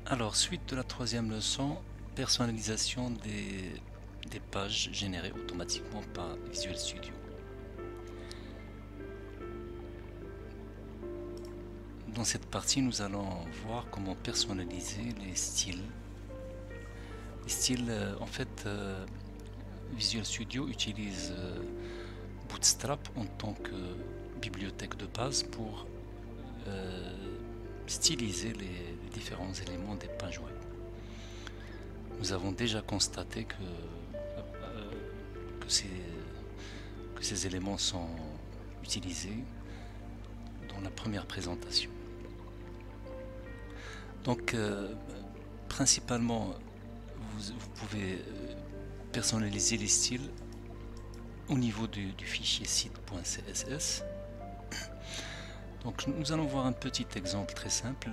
Alors, suite de la troisième leçon, personnalisation des pages générées automatiquement par Visual Studio. Dans cette partie, nous allons voir comment personnaliser les styles. Les styles, Visual Studio utilise Bootstrap en tant que bibliothèque de base pour styliser les différents éléments des pages web. Nous avons déjà constaté que ces éléments sont utilisés dans la première présentation. Donc, principalement, vous pouvez personnaliser les styles au niveau du fichier site.css. Donc, nous allons voir un petit exemple très simple.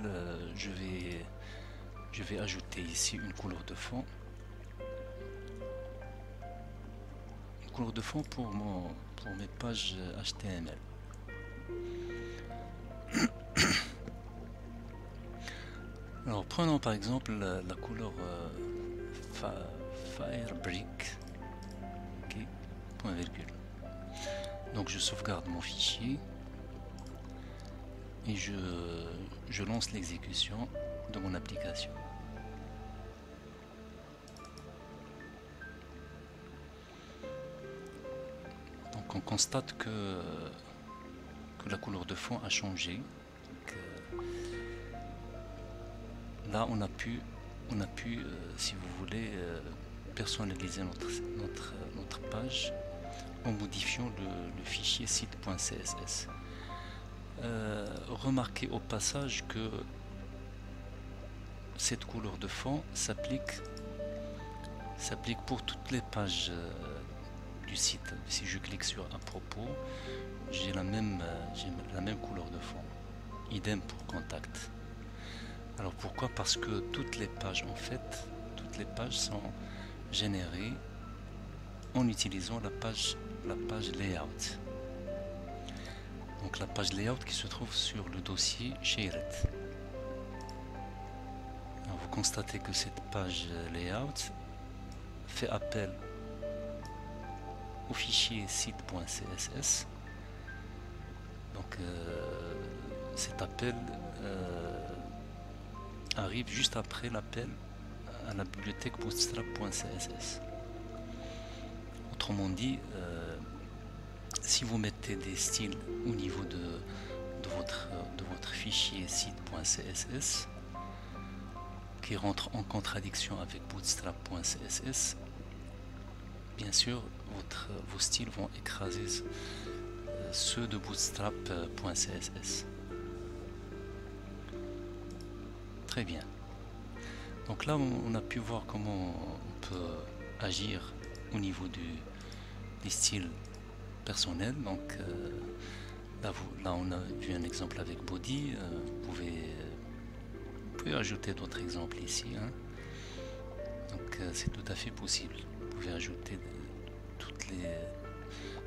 Je vais ajouter ici une couleur de fond. Une couleur de fond pour mes pages HTML. Alors, prenons par exemple la couleur Firebrick, okay, point virgule. Donc, je sauvegarde mon fichier et je lance l'exécution de mon application. Donc, on constate que la couleur de fond a changé. Donc, là, on a pu, si vous voulez, personnaliser notre page en modifiant le fichier site.css. Remarquez au passage que cette couleur de fond s'applique pour toutes les pages du site. Si je clique sur à propos, j'ai la même couleur de fond. Idem pour contact. Alors pourquoi? Parce que toutes les pages sont générées en utilisant la page layout. Donc la page layout qui se trouve sur le dossier Shared. Alors vous constatez que cette page layout fait appel au fichier site.css. Donc cet appel arrive juste après l'appel à la bibliothèque bootstrap.css. Autrement dit, si vous mettez des styles au niveau de votre fichier site.css qui rentre en contradiction avec bootstrap.css, bien sûr vos styles vont écraser ceux de bootstrap.css. Très bien. Donc là, on a pu voir comment on peut agir au niveau des styles personnels. Donc là, on a vu un exemple avec body. Vous pouvez ajouter d'autres exemples ici. Hein. Donc c'est tout à fait possible. Vous pouvez ajouter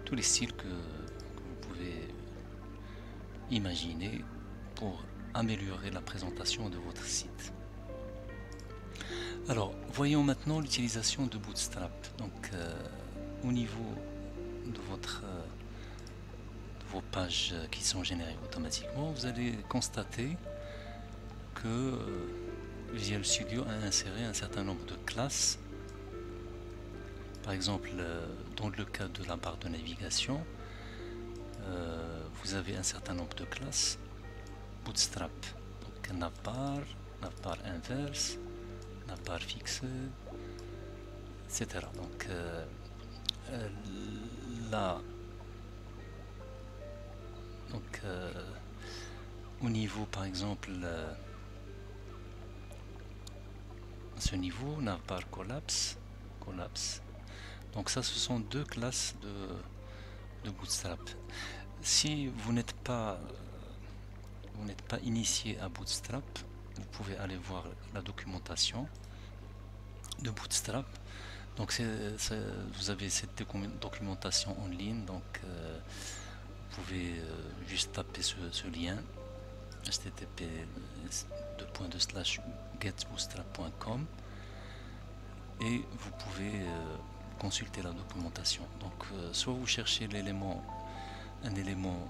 tous les styles que vous pouvez imaginer pour améliorer la présentation de votre site. Alors, voyons maintenant l'utilisation de Bootstrap. Donc, au niveau de vos pages qui sont générées automatiquement, vous allez constater que Visual Studio a inséré un certain nombre de classes. Par exemple, dans le cas de la barre de navigation, vous avez un certain nombre de classes Bootstrap. Donc navbar inverse, navbar fixe, etc. Donc là, au niveau par exemple ce niveau navbar collapse. Donc ça, ce sont deux classes de Bootstrap. Si vous n'êtes pas initié à Bootstrap, vous pouvez aller voir la documentation de Bootstrap. Donc vous avez cette documentation en ligne, donc vous pouvez juste taper ce lien http://getbootstrap.com, et vous pouvez consulter la documentation. Donc soit vous cherchez un élément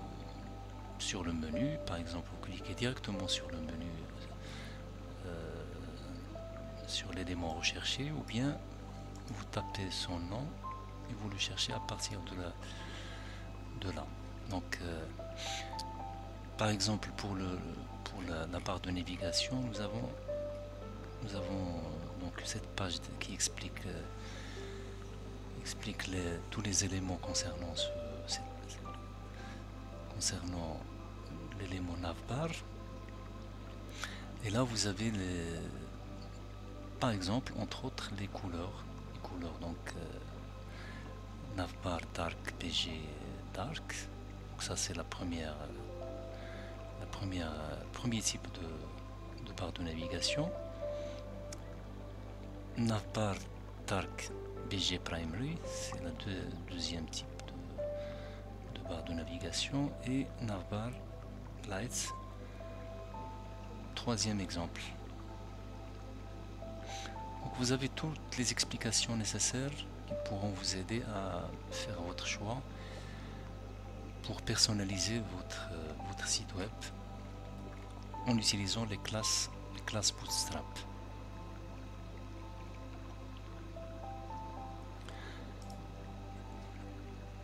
sur le menu, par exemple vous cliquez directement sur le menu, sur l'élément recherché, ou bien vous tapez son nom et vous le cherchez à partir de là. Donc par exemple pour la barre de navigation, nous avons donc cette page qui explique tous les éléments concernant l'élément navbar. Et là vous avez par exemple, entre autres, les couleurs. Donc navbar dark, BG dark. Donc ça c'est premier type de barre de navigation. Navbar dark BG primary, c'est le deuxième type de barre de navigation, et navbar lights, troisième exemple. Donc vous avez toutes les explications nécessaires qui pourront vous aider à faire votre choix pour personnaliser votre site web en utilisant les classes Bootstrap.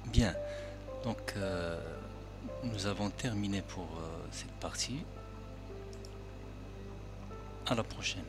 Bien, donc nous avons terminé pour cette partie. À la prochaine.